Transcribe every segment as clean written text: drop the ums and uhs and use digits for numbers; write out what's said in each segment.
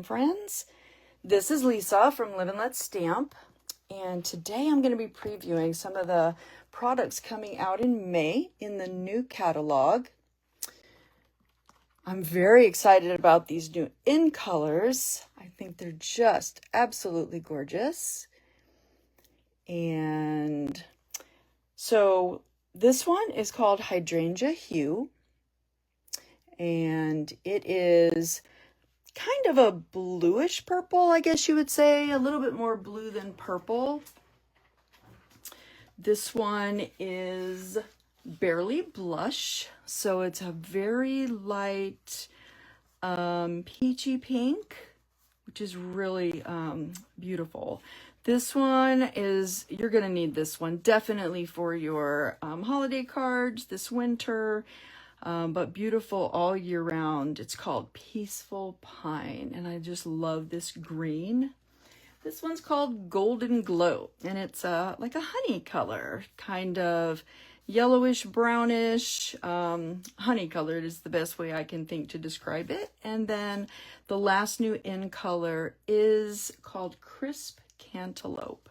Stampin' friends. This is Lisa from Live and Let Stamp, and today I'm going to be previewing some of the products coming out in May in the new catalog. I'm very excited about these new in colors. I think they're just absolutely gorgeous. And so this one is called Hydrangea Hue, and it is kind of a bluish purple, I guess you would say, a little bit more blue than purple. This one is Barely Blush, so it's a very light peachy pink, which is really beautiful. This one is, you're going to need this one definitely for your holiday cards this winter. But beautiful all year round. It's called Peaceful Pine, and I just love this green. This one's called Golden Glow, and it's like a honey color, kind of yellowish, brownish. Honey colored is the best way I can think to describe it. And then the last new in color is called Crisp Cantaloupe.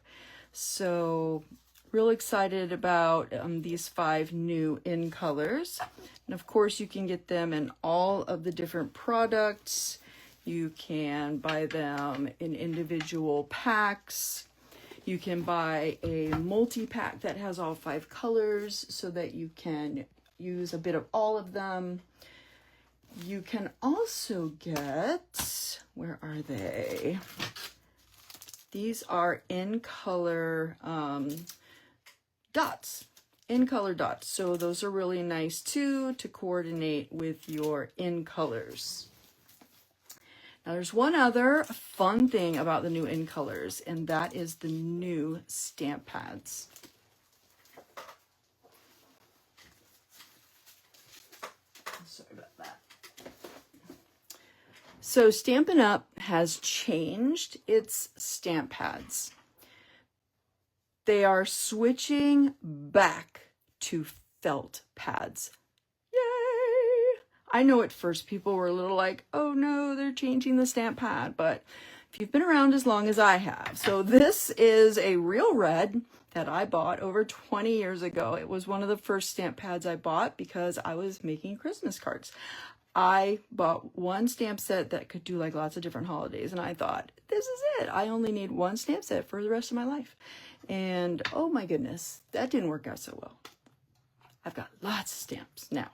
So real excited about these 5 new in colors. And of course you can get them in all of the different products. You can buy them in individual packs. You can buy a multi-pack that has all 5 colors so that you can use a bit of all of them. You can also get, where are they? These are in color dots, in color dots. So those are really nice too to coordinate with your in colors. Now there's one other fun thing about the new in colors, and that is the new stamp pads. Sorry about that. So Stampin' Up! Has changed its stamp pads. They are switching back to felt pads. Yay! I know at first people were a little like, oh no, they're changing the stamp pad, but if you've been around as long as I have. So this is a real red that I bought over 20 years ago. It was one of the first stamp pads I bought because I was making Christmas cards. I bought one stamp set that could do like lots of different holidays, and I thought, this is it. I only need one stamp set for the rest of my life. And oh my goodness, that didn't work out so well. I've got lots of stamps now.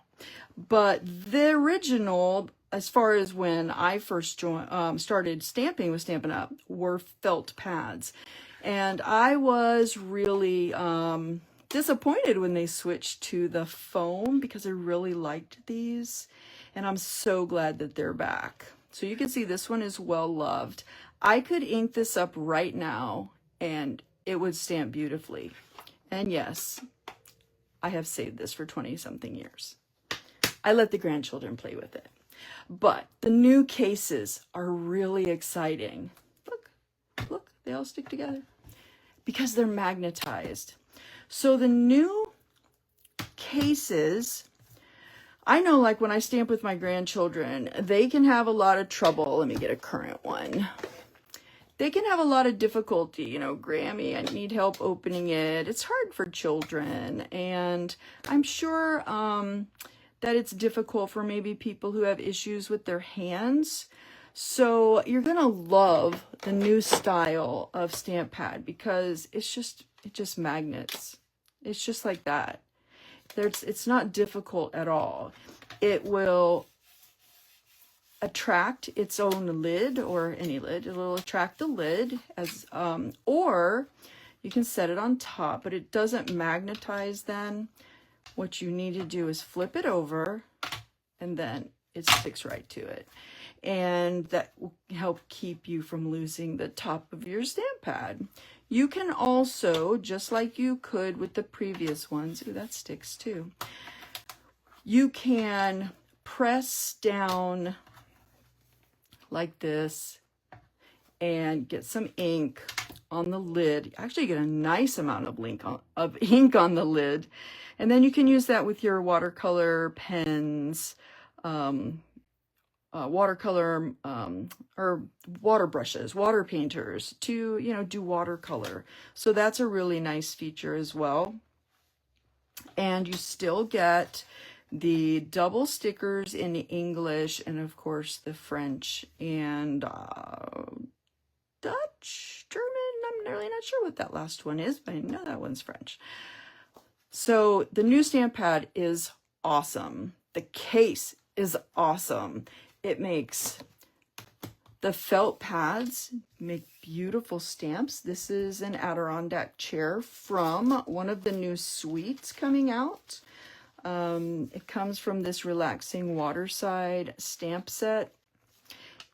But the original, as far as when I first started stamping with Stampin' Up, were felt pads. And I was really disappointed when they switched to the foam because I really liked these. And I'm so glad that they're back. So you can see this one is well loved. I could ink this up right now and it would stamp beautifully. And yes, I have saved this for 20-something years. I let the grandchildren play with it. But the new cases are really exciting. Look, they all stick together because they're magnetized. So the new cases, I know, like when I stamp with my grandchildren, they can have a lot of trouble. Let me get a current one. They can have a lot of difficulty, you know, Grammy, I need help opening it. It's hard for children. And I'm sure that it's difficult for maybe people who have issues with their hands. So you're going to love the new style of stamp pad because it just magnets. It's just like that. It's not difficult at all. It will attract its own lid, or any lid. It will attract the lid as or you can set it on top, but it doesn't magnetize then. What you need to do is flip it over and then it sticks right to it. And that will help keep you from losing the top of your stamp pad. You can also, just like you could with the previous ones, ooh, that sticks too. You can press down like this and get some ink on the lid. Actually get a nice amount of ink on the lid. And then you can use that with your watercolor pens, watercolor or water brushes, water painters to, you know, do watercolor. So that's a really nice feature as well. And you still get the double stickers in English and of course the French and Dutch, German. I'm really not sure what that last one is, but I know that one's French. So the new stamp pad is awesome. The case is awesome. It makes the felt pads make beautiful stamps. This is an Adirondack chair from one of the new suites coming out. It comes from this relaxing waterside stamp set.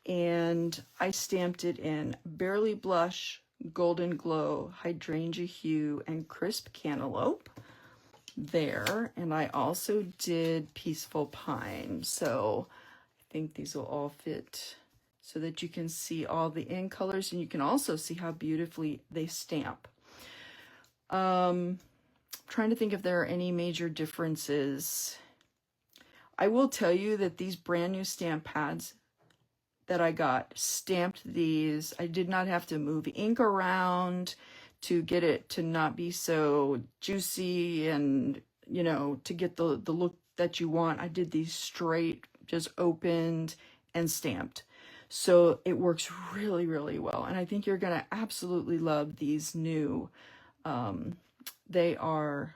And I stamped it in Barely Blush, Golden Glow, Hydrangea Hue, and Crisp Cantaloupe there. And I also did Peaceful Pine. So I think these will all fit so that you can see all the in colors and you can also see how beautifully they stamp. Trying to think if there are any major differences. I will tell you that these brand new stamp pads that I got stamped these. I did not have to move ink around to get it to not be so juicy and, you know, to get the look that you want. I did these straight, just opened and stamped. So it works really, really well. And I think you're going to absolutely love these new. They are,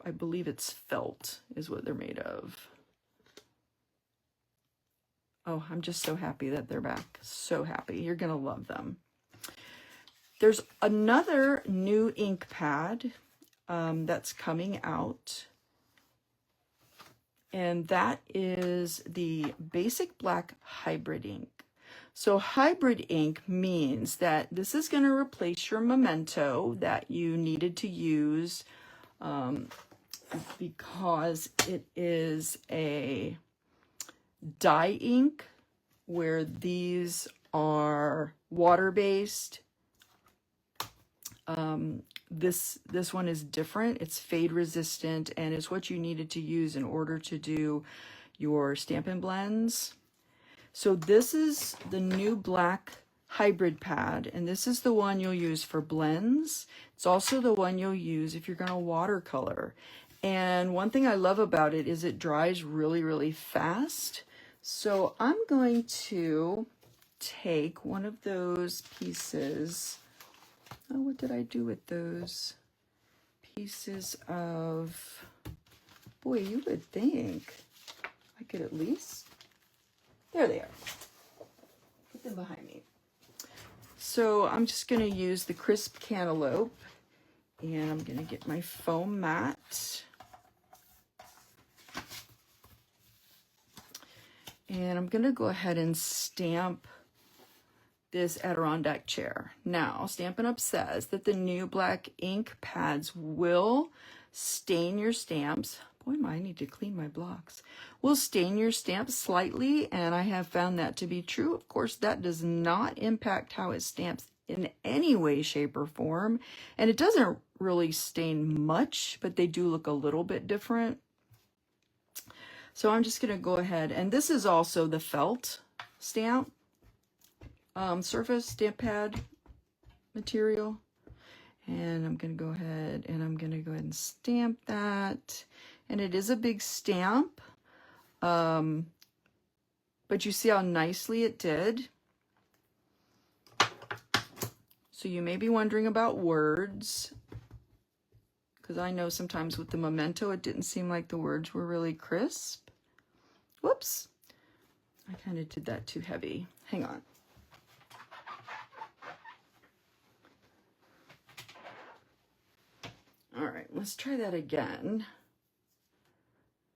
I believe it's felt is what they're made of. Oh, I'm just so happy that they're back. So happy. You're going to love them. There's another new ink pad that's coming out. And that is the Basic Black Hybrid ink. So hybrid ink means that this is going to replace your Memento that you needed to use because it is a dye ink where these are water-based. This one is different. It's fade resistant and is what you needed to use in order to do your Stampin' blends. So this is the new black hybrid pad, and this is the one you'll use for blends. It's also the one you'll use if you're going to watercolor. And one thing I love about it is it dries really, really fast. So I'm going to take one of those pieces. Oh, what did I do with those pieces of, boy, you would think I could at least, there they are. Put them behind me. So I'm just going to use the Crisp Cantaloupe and I'm going to get my foam mat. And I'm going to go ahead and stamp this Adirondack chair. Now, Stampin' Up! Says that the new black ink pads will stain your stamps. Boy, I need to clean my blocks. Will stain your stamps slightly, and I have found that to be true. Of course, that does not impact how it stamps in any way, shape, or form. And it doesn't really stain much, but they do look a little bit different. So I'm just going to go ahead, and this is also the felt stamp surface stamp pad material. And I'm going to go ahead and stamp that. And it is a big stamp, but you see how nicely it did. So you may be wondering about words, because I know sometimes with the Memento, it didn't seem like the words were really crisp. Whoops. I kind of did that too heavy. Hang on. All right, let's try that again.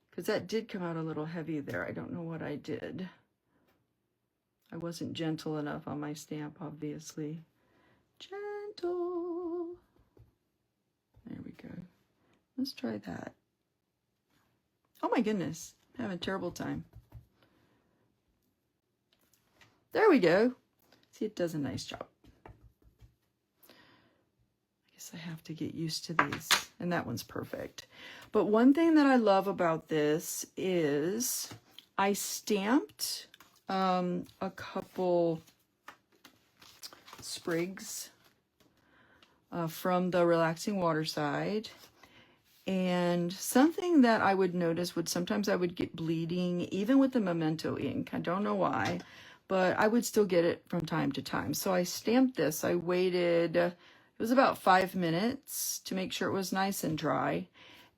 Because that did come out a little heavy there. I don't know what I did. I wasn't gentle enough on my stamp, obviously. Gentle. There we go. Let's try that. Oh my goodness. I'm having a terrible time. There we go. See, it does a nice job. I guess I have to get used to these. And that one's perfect. But one thing that I love about this is I stamped a couple sprigs from the relaxing water side. And something that I would notice would sometimes I would get bleeding even with the Memento ink. I don't know why, but I would still get it from time to time. So I stamped this. I waited, it was about 5 minutes to make sure it was nice and dry.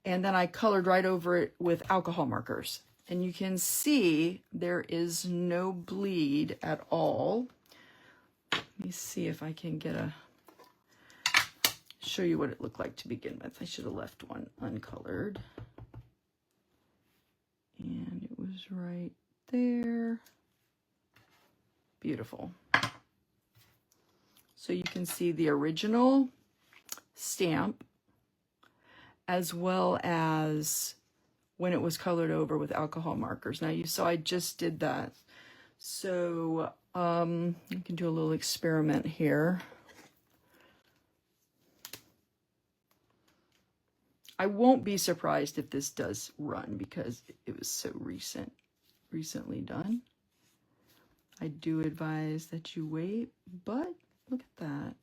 And then I colored right over it with alcohol markers. And you can see there is no bleed at all. Let me see if I can get show you what it looked like to begin with. I should have left one uncolored. And it was right there. Beautiful. So you can see the original stamp as well as when it was colored over with alcohol markers. Now you saw I just did that. So you can do a little experiment here. I won't be surprised if this does run because it was so recently done. I do advise that you wait, but look at that.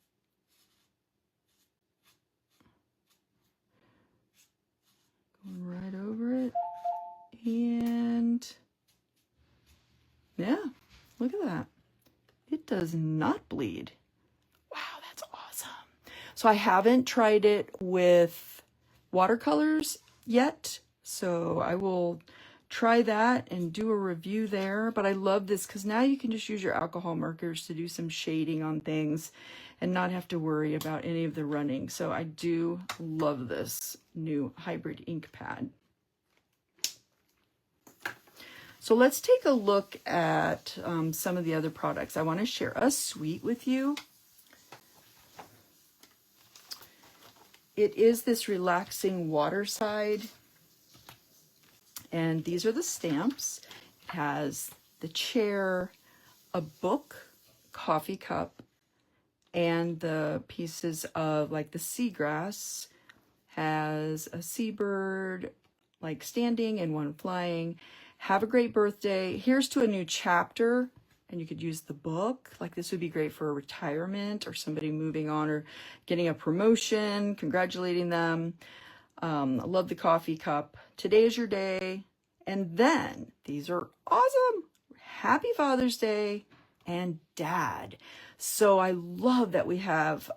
Going right over it. And yeah, look at that. It does not bleed. Wow, that's awesome. So I haven't tried it with watercolors yet, so I will try that and do a review there. But I love this because now you can just use your alcohol markers to do some shading on things and not have to worry about any of the running. So I do love this new hybrid ink pad. So let's take a look at some of the other products. I want to share a suite with you. It is this relaxing water side, and these are the stamps. It has the chair, a book, coffee cup, and the pieces of like the seagrass. Has a seabird like standing and one flying. Have a great birthday. Here's to a new chapter. And you could use the book. Like this would be great for a retirement or somebody moving on or getting a promotion, congratulating them. I love the coffee cup. Today is your day. And then these are awesome. Happy Father's Day and Dad. So I love that we have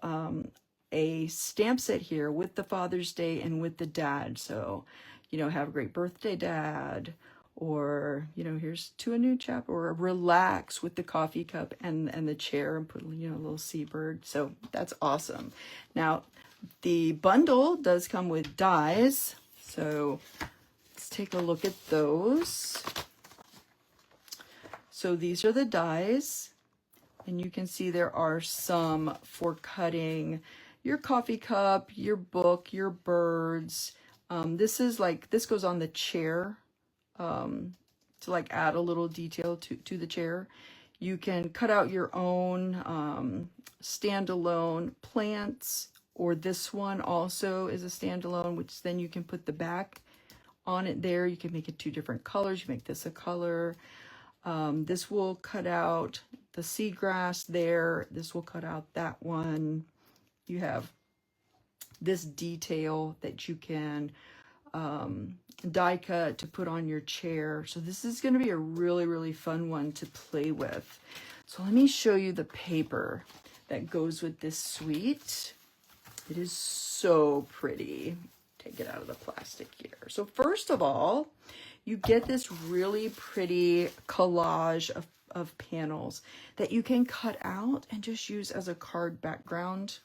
a stamp set here with the Father's Day and with the Dad. So, you know, have a great birthday, Dad. Or, you know, here's to a new chapter, or relax with the coffee cup and the chair and put, you know, a little seabird. So that's awesome. Now, the bundle does come with dies. So let's take a look at those. So these are the dies. And you can see there are some for cutting your coffee cup, your book, your birds. This is like, this goes on the chair. To like add a little detail to the chair. You can cut out your own standalone plants, or this one also is a standalone, which then you can put the back on it there. You can make it 2 different colors. You make this a color. This will cut out the seagrass there. This will cut out that one. You have this detail that you can die cut to put on your chair. So this is going to be a really, really fun one to play with. So let me show you the paper that goes with this suite. It is so pretty. Take it out of the plastic here. So first of all, you get this really pretty collage of panels that you can cut out and just use as a card background.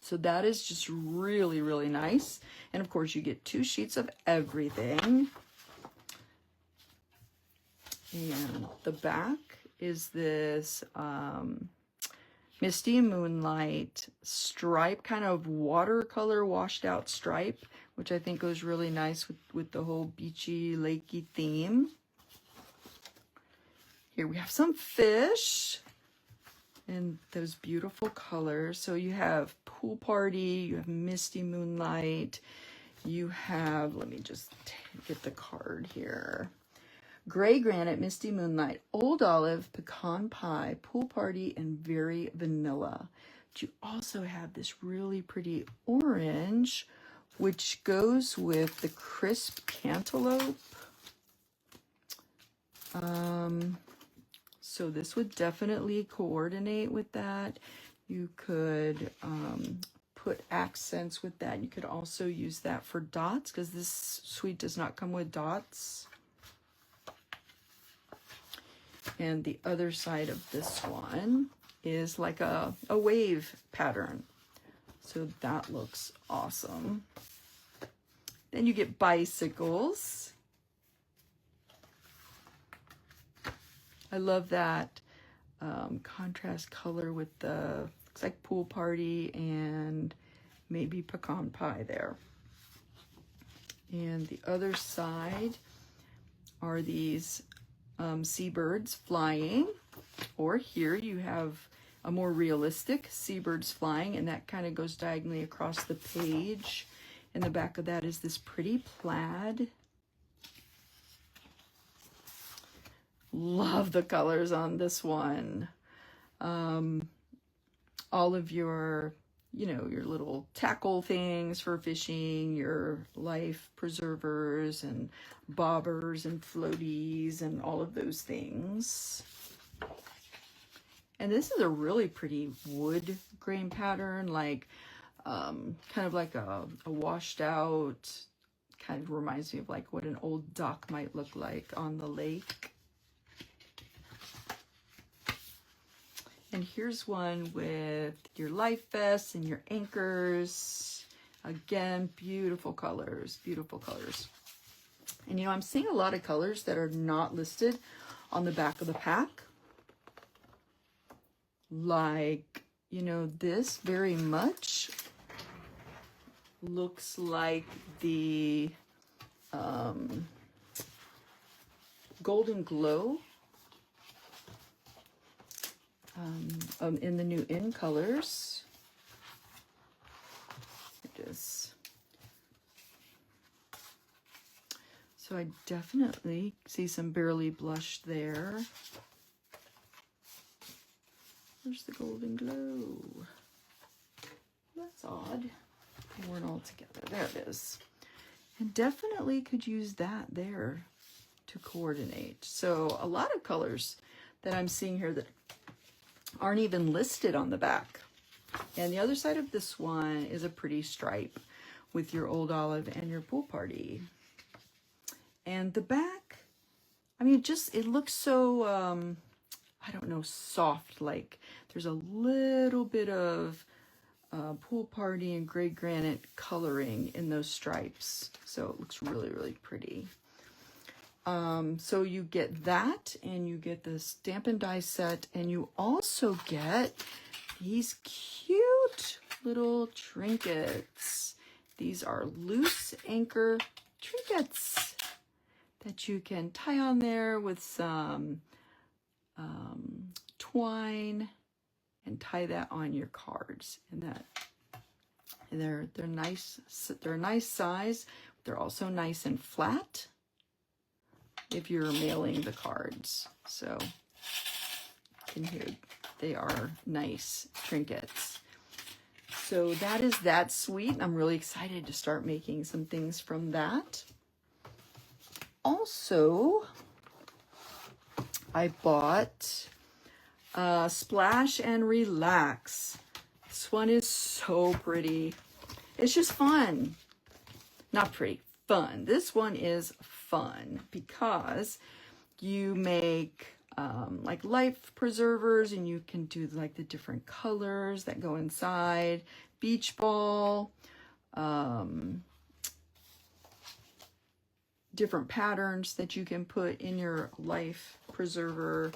So that is just really, really nice. And of course you get 2 sheets of everything. And the back is this Misty Moonlight stripe, kind of watercolor washed out stripe, which I think goes really nice with the whole beachy, lakey theme. Here we have some fish and those beautiful colors. So you have Pool Party, you have Misty Moonlight, you have, let me just get the card here, Gray Granite, Misty Moonlight, Old Olive, Pecan Pie, Pool Party, and Very Vanilla. But you also have this really pretty orange, which goes with the Crisp Cantaloupe. So this would definitely coordinate with that. You could put accents with that. You could also use that for dots, because this suite does not come with dots. And the other side of this one is like a wave pattern. So that looks awesome. Then you get bicycles. I love that contrast color with the, looks like Pool Party and maybe Pecan Pie there. And the other side are these seabirds flying, or here you have a more realistic seabirds flying, and that kind of goes diagonally across the page. In the back of that is this pretty plaid. Love the colors on this one. All of your, you know, your little tackle things for fishing, your life preservers and bobbers and floaties and all of those things. And this is a really pretty wood grain pattern, like kind of like a washed out, kind of reminds me of like what an old dock might look like on the lake. And here's one with your life vests and your anchors. Again, beautiful colors, beautiful colors. And you know, I'm seeing a lot of colors that are not listed on the back of the pack. Like, you know, this very much looks like the Golden Glow in the new In colors. So I definitely see some Barely Blush there. Where's the Golden Glow? That's odd. They weren't all together. There it is. And definitely could use that there to coordinate. So a lot of colors that I'm seeing here that aren't even listed on the back. And the other side of this one is a pretty stripe with your Old Olive and your Pool Party. And the back, I mean, it looks so, I don't know, soft. Like there's a little bit of Pool Party and Gray Granite coloring in those stripes. So it looks really, really pretty. So you get that, and you get the Stampin' Die set, and you also get these cute little trinkets. These are loose anchor trinkets that you can tie on there with some twine and tie that on your cards. And they're nice. They're a nice size. They're also nice and flat if you're mailing the cards. So in here, they are nice trinkets. So that is that suite. I'm really excited to start making some things from that. Also, I bought Splash and Relax. This one is so pretty. It's just fun. Not pretty, fun. This one is fun because you make like life preservers, and you can do like the different colors that go inside. Beach ball, different patterns that you can put in your life preserver,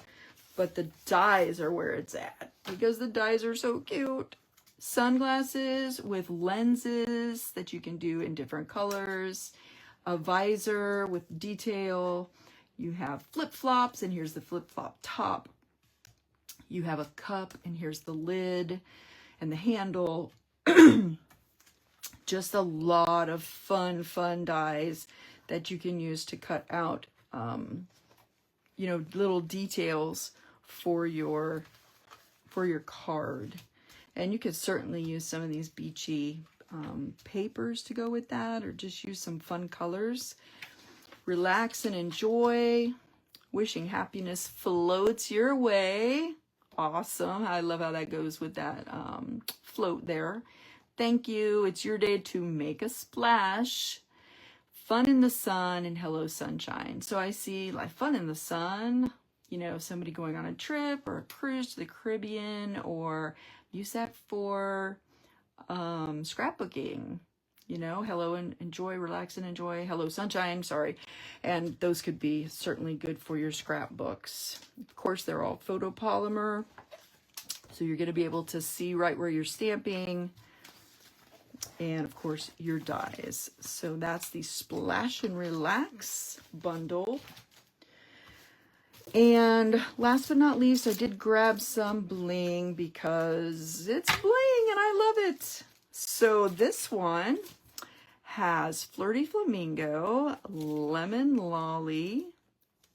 but the dies are where it's at because the dies are so cute. Sunglasses with lenses that you can do in different colors, a visor with detail. You have flip-flops, and here's the flip-flop top. You have a cup, and here's the lid and the handle. Just a lot of fun dies that you can use to cut out little details for your card. And you could certainly use some of these beachy papers to go with that, or just use some fun colors. Relax and enjoy. Wishing happiness floats your way. Awesome. I love how that goes with that float there. Thank you. It's your day to make a splash. Fun in the sun and hello sunshine. So I see like fun in the sun, somebody going on a trip or a cruise to the Caribbean, or use that for scrapbooking. Hello and enjoy, relax and enjoy, hello sunshine, sorry. And those could be certainly good for your scrapbooks. Of course, they're all photopolymer, so you're going to be able to see right where you're stamping. And of course, your dies. So that's the Splash and Relax bundle. And last but not least, I did grab some bling because it's bling and I love it. So this one has Flirty Flamingo, Lemon Lolly,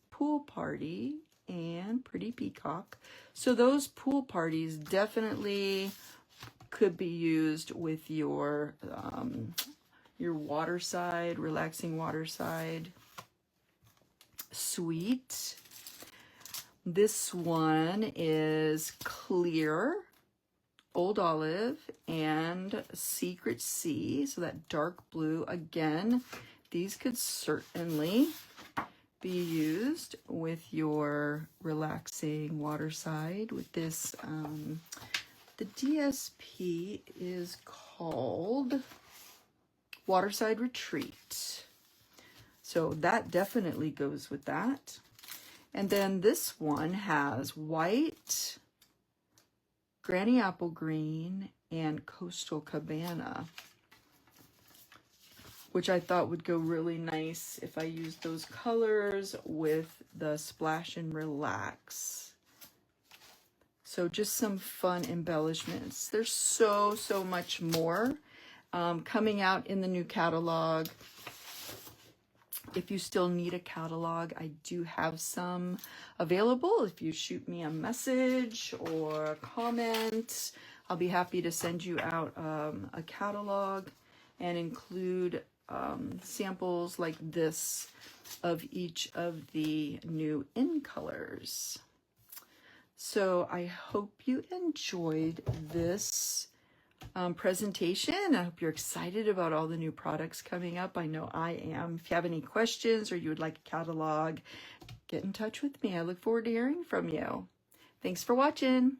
Pool Party, and Pretty Peacock. So those pool parties definitely could be used with your waterside, relaxing waterside suite. This one is Clear, Old Olive, and Secret Sea, so that dark blue. Again, these could certainly be used with your relaxing waterside with this. The DSP is called Waterside Retreat. So that definitely goes with that. And then this one has white, Granny Apple Green, and Coastal Cabana, which I thought would go really nice if I used those colors with the Splash and Relax. So just some fun embellishments. There's so much more coming out in the new catalog. If you still need a catalog, I do have some available. If you shoot me a message or a comment, I'll be happy to send you out a catalog and include samples like this of each of the new in colors. So I hope you enjoyed this presentation. I hope you're excited about all the new products coming up. I know I am. If you have any questions or you would like a catalog, get in touch with me. I look forward to hearing from you. Thanks for watching.